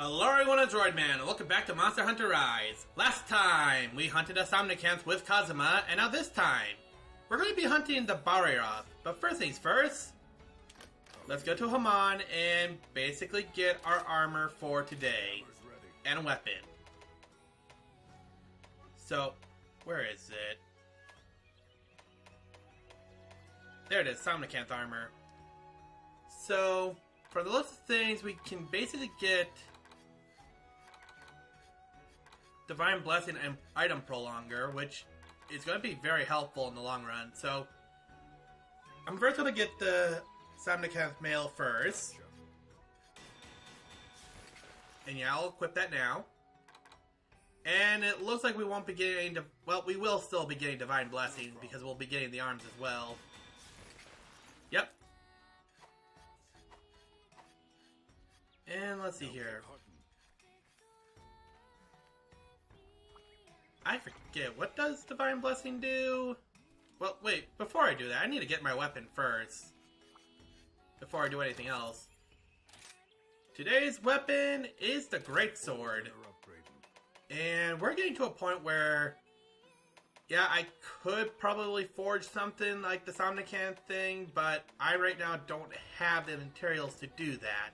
Hello everyone, it's Roidman, and welcome back to Monster Hunter Rise. Last time, we hunted a Somnicant with Kazuma, and now this time, we're going to be hunting the Barioth. But first things first, let's go to Haman and basically get our armor for today, and a weapon. So, where is it? There it is, Somnicant armor. So, for the list of things, we can basically get Divine Blessing and Item Prolonger, which is going to be very helpful in the long run. So, I'm first going to get the Somnicant Mail first. And yeah, I'll equip that now. And it looks like we won't be getting... well, we will still be getting Divine Blessing, because we'll be getting the arms as well. Yep. And let's see here. I forget, what does Divine Blessing do? Well, wait, before I do that, I need to get my weapon first. Before I do anything else. Today's weapon is the Greatsword. And we're getting to a point where, yeah, I could probably forge something like the Somnicant thing, but I right now don't have the materials to do that.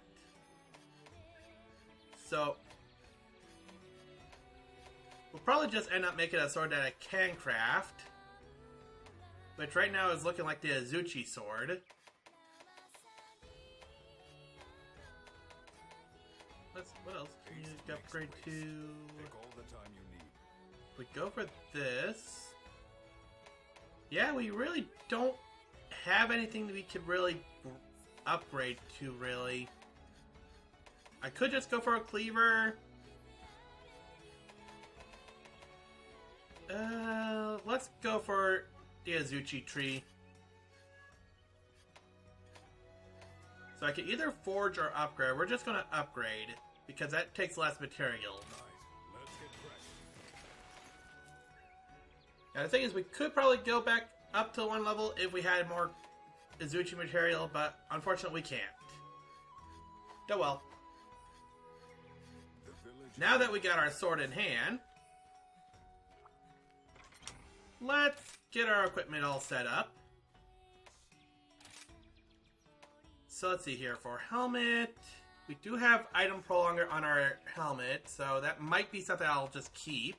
So, we'll probably just end up making a sword that I can craft. Which right now is looking like the Azuchi sword. What else can you upgrade to? We go for this. Yeah, we really don't have anything that we could really upgrade to, really. I could just go for a cleaver. Let's go for the Azuchi tree. So I can either forge or upgrade. We're just going to upgrade, because that takes less material. Now the thing is, we could probably go back up to one level if we had more Azuchi material, but unfortunately we can't. Oh well. Now that we got our sword in hand, let's get our equipment all set up. So let's see here, for helmet, we do have Item Prolonger on our helmet, so that might be something I'll just keep.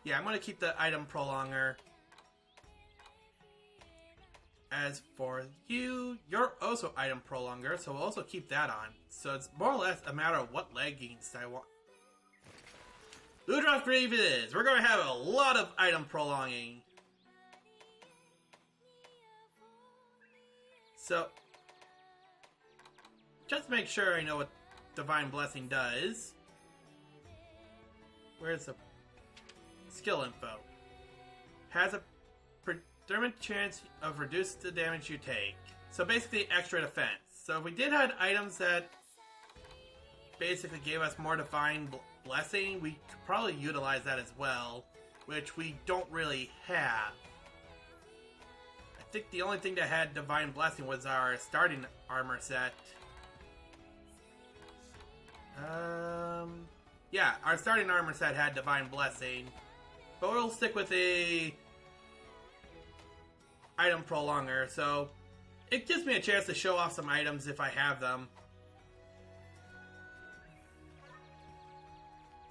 Yeah, I'm going to keep the Item Prolonger. As for you, you're also Item Prolonger, so we'll also keep that on. So it's more or less a matter of what leggings I want. Ludroth Grave it is! We're going to have a lot of item prolonging. So, just to make sure I know what Divine Blessing does. Where's the skill info? Has a predetermined chance of reduce the damage you take. So basically extra defense. So if we did have items that basically gave us more Divine Blessing, we could probably utilize that as well, which we don't really have. I think the only thing that had Divine Blessing was our starting armor set. Yeah, our starting armor set had Divine Blessing, but we'll stick with a Item Prolonger, so it gives me a chance to show off some items if I have them.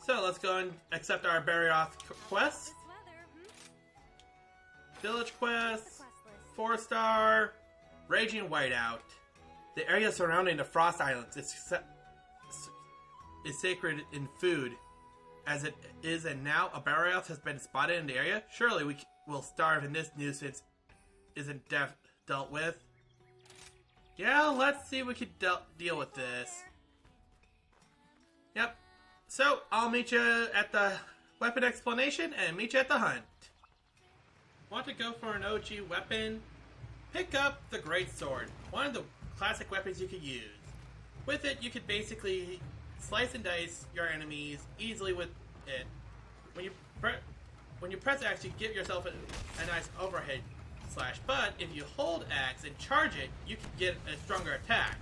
So let's go and accept our Barioth quest. Village quest, 4-star, Raging Whiteout. The area surrounding the Frost Islands is sacred in food, as it is, and now a Barioth has been spotted in the area. Surely we will starve and this nuisance isn't dealt with. Yeah, let's see if we can deal with this. Yep. So, I'll meet you at the weapon explanation and meet you at the hunt. Want to go for an OG weapon? Pick up the Greatsword, one of the classic weapons you could use. With it, you could basically slice and dice your enemies easily with it. When you press X, you give yourself a nice overhead slash, but if you hold X and charge it, you can get a stronger attack.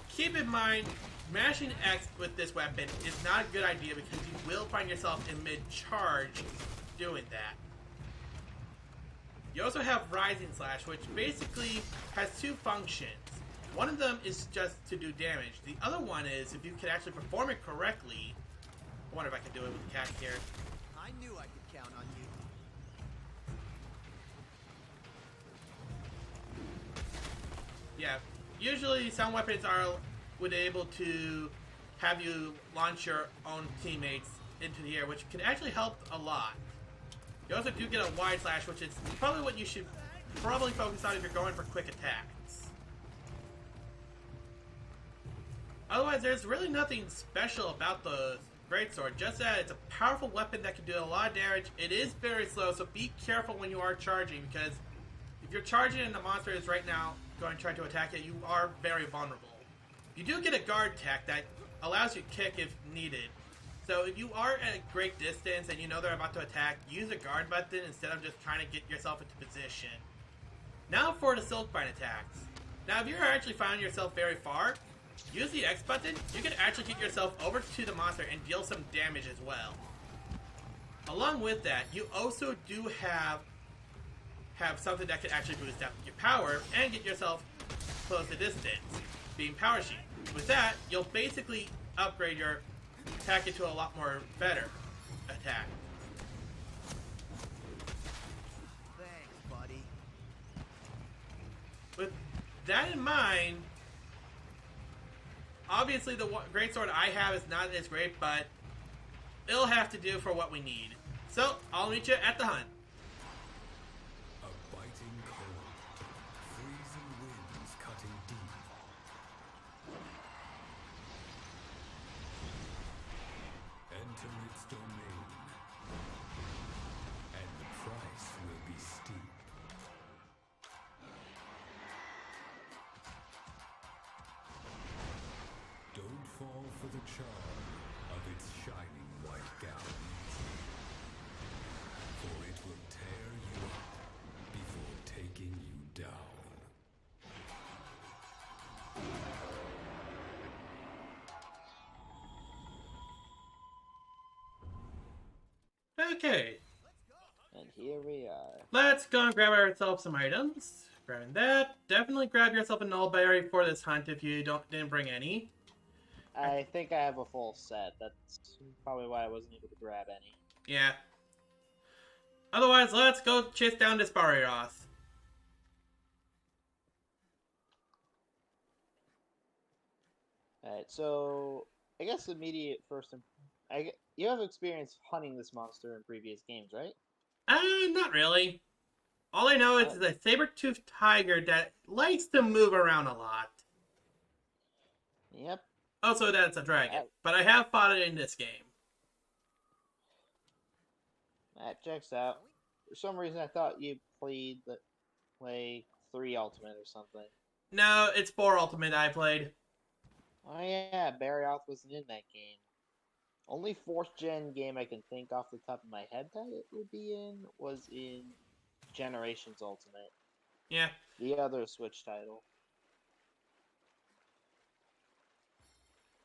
Keep in mind, Smashing X with this weapon is not a good idea because you will find yourself in mid-charge doing that. You also have Rising Slash, which basically has two functions. One of them is just to do damage. The other one is, if you can actually perform it correctly... I wonder if I can do it with the cat here. I knew I could count on you. Yeah, usually some weapons would able to have you launch your own teammates into the air, which can actually help a lot. You also do get a wide slash, which is probably what you should probably focus on if you're going for quick attacks. Otherwise, there's really nothing special about the Greatsword, just that it's a powerful weapon that can do a lot of damage. It is very slow, so be careful when you are charging, because if you're charging and the monster is right now going to try to attack it, you are very vulnerable. You do get a guard tech that allows you to kick if needed. So if you are at a great distance and you know they're about to attack, use a guard button instead of just trying to get yourself into position. Now for the Silkbind attacks. Now if you're actually finding yourself very far, use the X button. You can actually get yourself over to the monster and deal some damage as well. Along with that, you also do have something that can actually boost up your power and get yourself close to distance, being Power Sheet. With that, you'll basically upgrade your attack into a lot more better attack. Thanks, buddy. With that in mind, obviously the Greatsword I have is not as great, but it'll have to do for what we need. So, I'll meet you at the hunt. A biting cold, freezing winds cutting deep. Enter its domain, and the price will be steep. Don't fall for the charm of its shining white gown, for it will tear you up before taking you down. Okay, And here we are. let's go and grab ourselves some items. Grabbing that. Definitely grab yourself a null berry for this hunt if you didn't bring any. I think I have a full set. That's probably why I wasn't able to grab any. Yeah. Otherwise, let's go chase down this Barioth. Alright, so I guess immediate first. You have experience hunting this monster in previous games, right? Not really. All I know is the saber-toothed tiger that likes to move around a lot. Yep. Also, that's a dragon. But I have fought it in this game. That checks out. For some reason, I thought you played like 3 Ultimate or something. No, it's 4 Ultimate I played. Oh yeah, Barioth wasn't in that game. Only 4th gen game I can think off the top of my head that it would be in was in Generations Ultimate. Yeah. The other Switch title.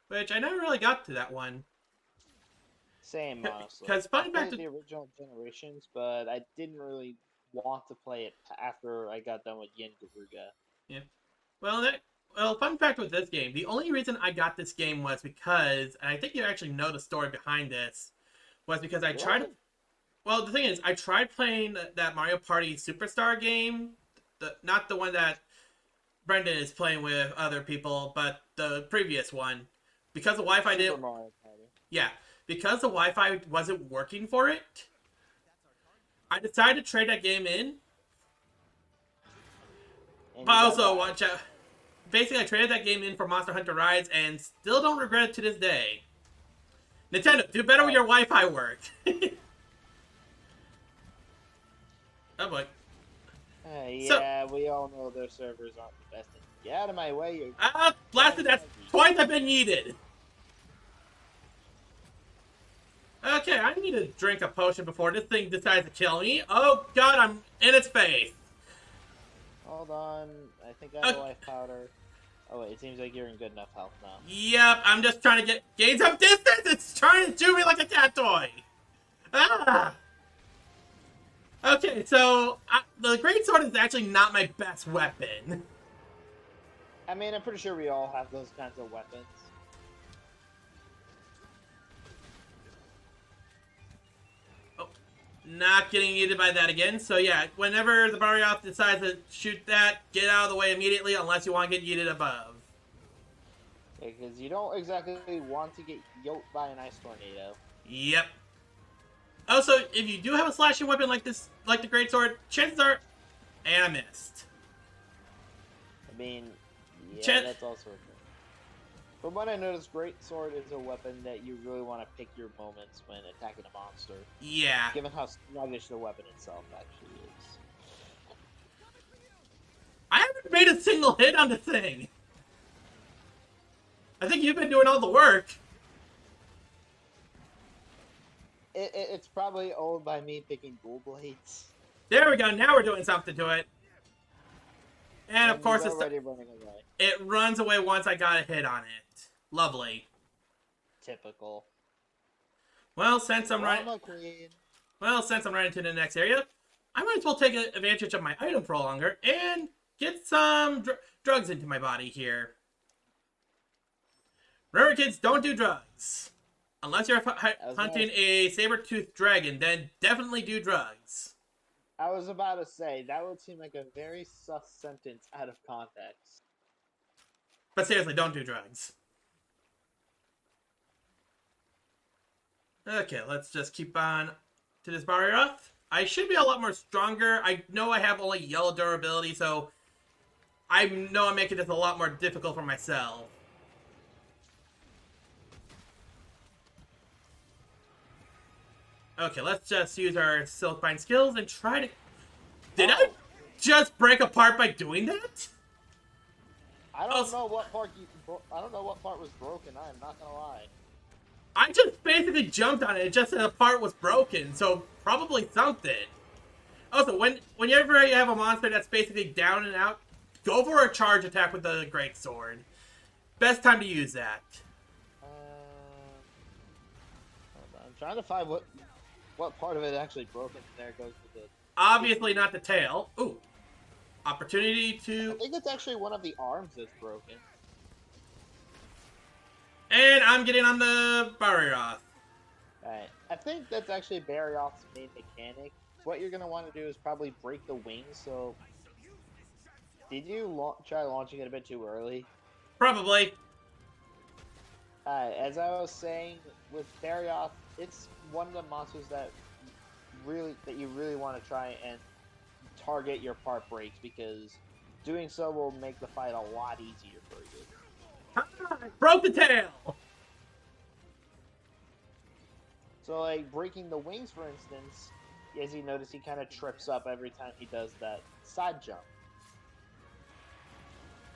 Which I never really got to that one. Same, honestly. Because I fun fact played the original Generations, but I didn't really want to play it after I got done with Yin Garuga. Yeah. Well, fun fact with this game, the only reason I got this game was because, and I think you actually know the story behind this, was because I tried to... Well, the thing is, I tried playing that Mario Party Superstar game, not the one that Brendan is playing with other people, but the previous one. Because the Wi-Fi didn't... Mario Party. Yeah, because the Wi-Fi wasn't working for it, I decided to trade that game in. And But you got also, that. watch out. Basically, I traded that game in for Monster Hunter Rise, and still don't regret it to this day. Nintendo, do better with your Wi-Fi work. Oh boy. Yeah, we all know their servers aren't the best. Get out of my way, you... Ah, blasted, that's twice I've been yeeted. Okay, I need to drink a potion before this thing decides to kill me. Oh god, I'm in its face. Hold on, I think I have a life powder. Oh wait, it seems like you're in good enough health now. Yep, I'm just trying to gain some distance. It's trying to chew me like a cat toy. Ah. Okay, so the greatsword is actually not my best weapon. I mean, I'm pretty sure we all have those kinds of weapons. Oh, not getting eaten by that again. So yeah, whenever the Barioth decides to shoot that, get out of the way immediately unless you want to get yeeted above. Because you don't exactly want to get yoked by an ice tornado. Yep. Also, if you do have a slashing weapon like this, like the greatsword, chances are, and I missed. I mean, yeah, that's also a thing. From what I noticed, greatsword is a weapon that you really want to pick your moments when attacking a monster. Yeah. Given how sluggish the weapon itself actually is. I haven't made a single hit on the thing. I think you've been doing all the work. It's probably owned by me picking dual blades. There we go. Now we're doing something to it. And of course, it's already running away. It runs away once I got a hit on it. Lovely. Typical. Well, since I'm running to the next area, I might as well take advantage of my item for longer and get some drugs into my body here. Remember, kids, don't do drugs. Unless you're hunting a saber-toothed dragon, then definitely do drugs. I was about to say, that would seem like a very sus sentence out of context. But seriously, don't do drugs. Okay, let's just keep on to this Barioth. I should be a lot more stronger. I know I have only yellow durability, so I know I'm making this a lot more difficult for myself. Okay, let's just use our Silkbind skills and try to... Did I just break apart by doing that? I don't know what part was broken. I am not gonna lie. I just basically jumped on it. It just said a part was broken, so probably something. Also, whenever you have a monster that's basically down and out, go for a charge attack with the greatsword. Best time to use that. Hold on. I'm trying to find what part of it actually broken. There goes with the... Obviously not the tail. Ooh. Opportunity to... I think it's actually one of the arms that's broken. And I'm getting on the Barioth. Alright. I think that's actually Barioth's main mechanic. What you're going to want to do is probably break the wings, so... Did you try launching it a bit too early? Probably. As I was saying, with Barioth, it's one of the monsters that you really want to try and target your part breaks, because doing so will make the fight a lot easier for you. Broke the tail! So, like, breaking the wings, for instance, as you notice, he kind of trips up every time he does that side jump.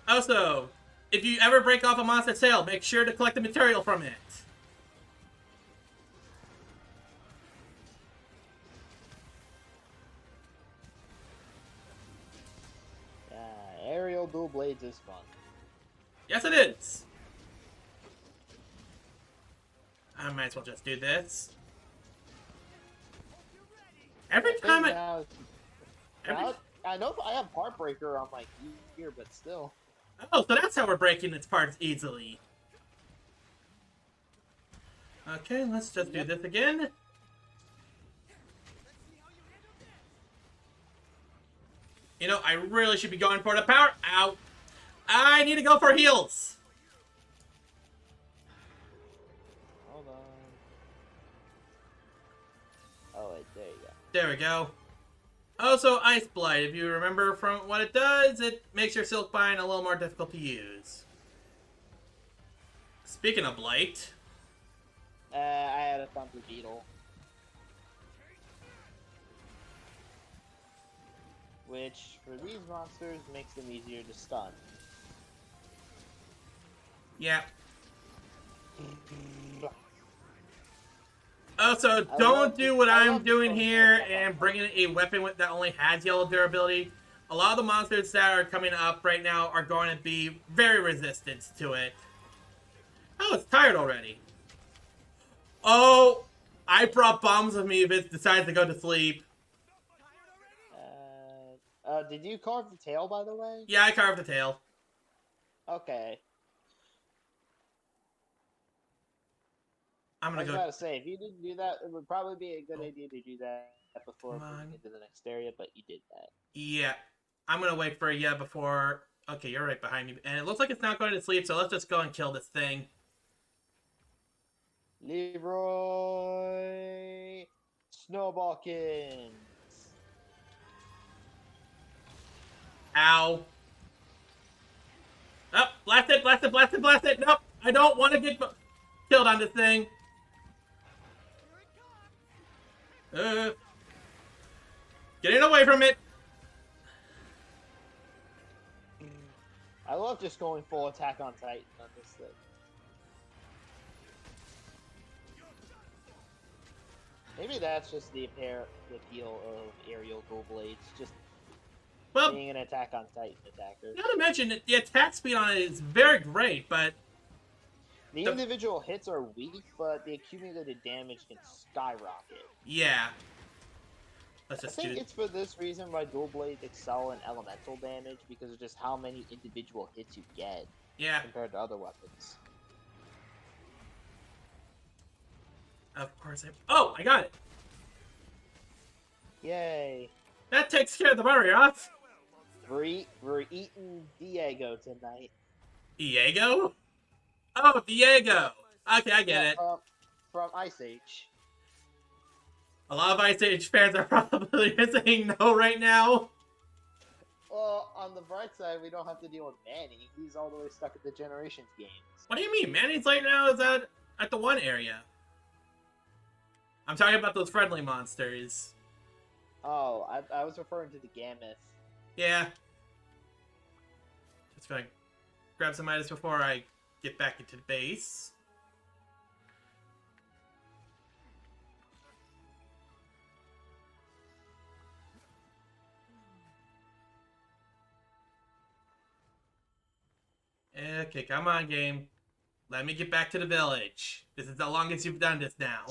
Also, if you ever break off a monster's tail, make sure to collect the material from it. Aerial dual blades is fun. Yes, it is. I might as well just do this. Every time I know I have Heartbreaker on my gear, but still. Oh, so that's how we're breaking its parts easily. Okay, let's just do this again. You know, I really should be going for the power. Ow. I need to go for heals. Hold on. Oh, wait, there you go. There we go. Also, Ice Blight. If you remember from what it does, it makes your Silkbind a little more difficult to use. Speaking of Blight... I had a Thunder Beetle. Which, for these monsters, makes them easier to stun. Yeah. Also, don't do what I'm doing here and bringing a weapon that only has yellow durability. a lot of the monsters that are coming up right now are going to be very resistant to it. Oh, it's tired already. Oh, I brought bombs with me if it decides to go to sleep. Did you carve the tail, by the way? Yeah, I carved the tail. Okay. I'm I gonna was go. about to say, if you didn't do that, it would probably be a good idea to do that before Come on. moving into the next area, but you did that. Yeah, I'm gonna wait for you before. Okay, you're right behind me, and it looks like it's not going to sleep. So let's just go and kill this thing. Leroy Snowballkins. Ow. Oh, blast it, blast it, blast it, blast it. Nope, I don't want to get killed on this thing. Getting away from it. I love just going full Attack on Titan on this thing. Maybe that's just the appeal of aerial dual blades, just Well, being an Attack on Titan attacker. not to mention the attack speed on it is very great, but The individual hits are weak, but the accumulated damage can skyrocket. yeah. Let's I just think do. it's for this reason why dual blades excel in elemental damage, because of just how many individual hits you get Yeah, compared to other weapons. of course. Oh, I got it. Yay! That takes care of the Barioth. We're eating Diego tonight. Diego? Oh, Diego. Okay, I get it. From Ice Age. A lot of Ice Age fans are probably saying no right now. Well, on the bright side, we don't have to deal with Manny. He's all the way stuck at the Generations games. What do you mean? Manny's right now is at the one area. I'm talking about those friendly monsters. Oh, I was referring to the Gammoth. Yeah. Just gonna grab some items before I get back into the base. Okay, come on, game. Let me get back to the village. This is the longest you've done this now.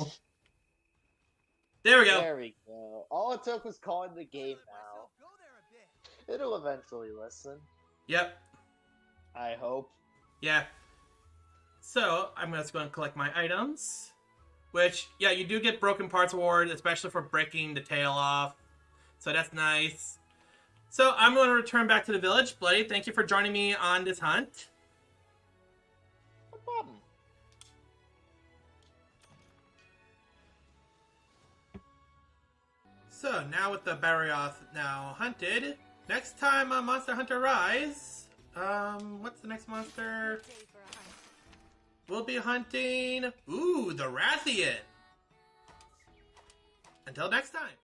There we go. There we go. All it took was calling the game now. It'll eventually listen. Yep. I hope. Yeah. So, I'm just going to collect my items. Which, yeah, you do get broken parts award, especially for breaking the tail off. So that's nice. So, I'm going to return back to the village. Bloody, thank you for joining me on this hunt. No problem. So, now with the Barioth now hunted, next time on Monster Hunter Rise, what's the next monster? We'll be hunting, the Rathian. Until next time.